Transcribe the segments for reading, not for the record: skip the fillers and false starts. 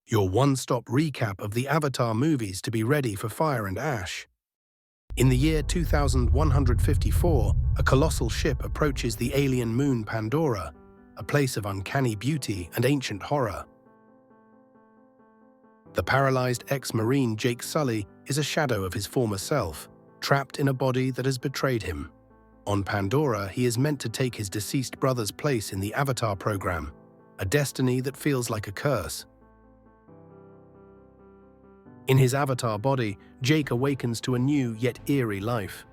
your one-stop recap of the Avatar movies to be ready for fire and ash. In the year 2154, a colossal ship approaches the alien moon Pandora, a place of uncanny beauty and ancient horror. The paralyzed ex-Marine Jake Sully is a shadow of his former self, trapped in a body that has betrayed him. On Pandora, he is meant to take his deceased brother's place in the Avatar program, a destiny that feels like a curse. In his Avatar body, Jake awakens to a new yet eerie life.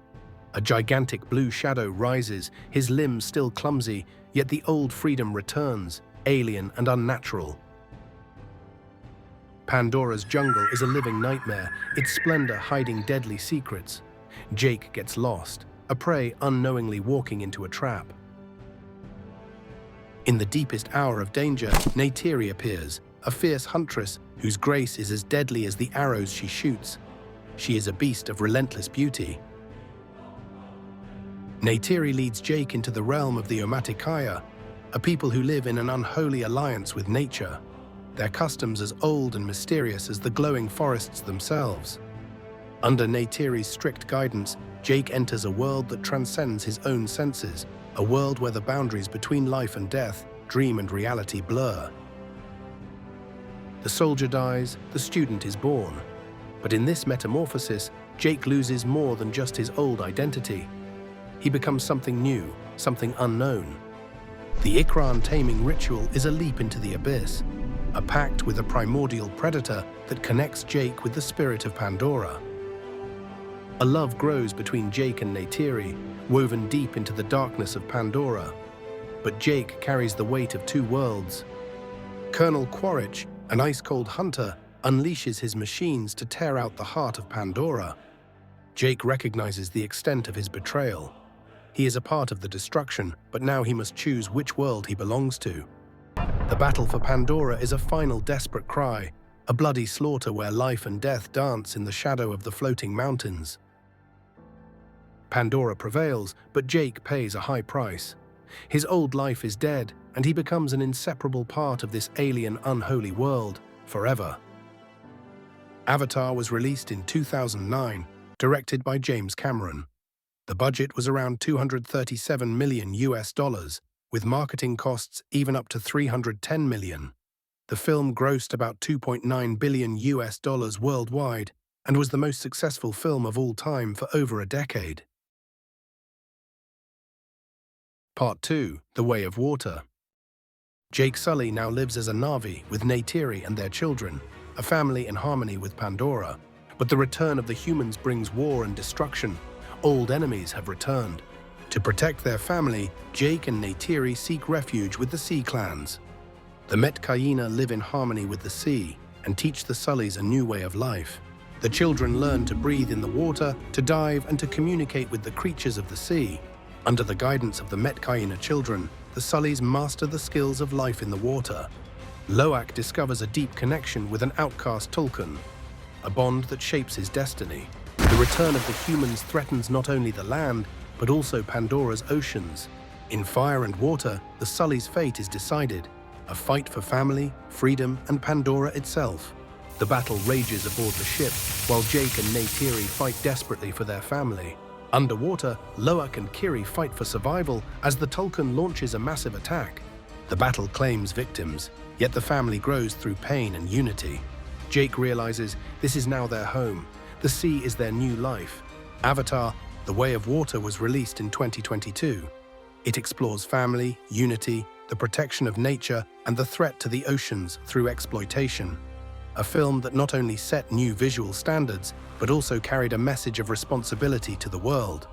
A gigantic blue shadow rises, his limbs still clumsy, yet the old freedom returns, alien and unnatural. Pandora's jungle is a living nightmare, its splendor hiding deadly secrets. Jake gets lost, a prey unknowingly walking into a trap. In the deepest hour of danger, Neytiri appears, a fierce huntress whose grace is as deadly as the arrows she shoots. She is a beast of relentless beauty. Neytiri leads Jake into the realm of the Omaticaya, a people who live in an unholy alliance with nature, their customs as old and mysterious as the glowing forests themselves. Under Neytiri's strict guidance, Jake enters a world that transcends his own senses, a world where the boundaries between life and death, dream and reality blur. The soldier dies, the student is born. But in this metamorphosis, Jake loses more than just his old identity. He becomes something new, something unknown. The Ikran taming ritual is a leap into the abyss, a pact with a primordial predator that connects Jake with the spirit of Pandora. A love grows between Jake and Neytiri, woven deep into the darkness of Pandora. But Jake carries the weight of two worlds. Colonel Quaritch, an ice-cold hunter, unleashes his machines to tear out the heart of Pandora. Jake recognizes the extent of his betrayal. He is a part of the destruction, but now he must choose which world he belongs to. The battle for Pandora is a final desperate cry, a bloody slaughter where life and death dance in the shadow of the floating mountains. Pandora prevails, but Jake pays a high price. His old life is dead, and he becomes an inseparable part of this alien, unholy world, forever. Avatar was released in 2009, directed by James Cameron. The budget was around $237 million, with marketing costs even up to $310 million. The film grossed about $2.9 billion worldwide and was the most successful film of all time for over a decade. Part 2: The Way of Water. Jake Sully now lives as a Na'vi with Neytiri and their children, a family in harmony with Pandora. But the return of the humans brings war and destruction. Old enemies have returned. To protect their family, Jake and Neytiri seek refuge with the Sea Clans. The Metkayina live in harmony with the sea and teach the Sullys a new way of life. The children learn to breathe in the water, to dive, and to communicate with the creatures of the sea. Under the guidance of the Metkayina children, the Sullys master the skills of life in the water. Loak discovers a deep connection with an outcast Tulkun, a bond that shapes his destiny. The return of the humans threatens not only the land, but also Pandora's oceans. In Fire and Water, the Sullys' fate is decided, a fight for family, freedom, and Pandora itself. The battle rages aboard the ship, while Jake and Neytiri fight desperately for their family. Underwater, Loak and Kiri fight for survival as the Tulkun launches a massive attack. The battle claims victims, yet the family grows through pain and unity. Jake realizes this is now their home. The sea is their new life. Avatar: The Way of Water was released in 2022. It explores family, unity, the protection of nature, and the threat to the oceans through exploitation. A film that not only set new visual standards, but also carried a message of responsibility to the world.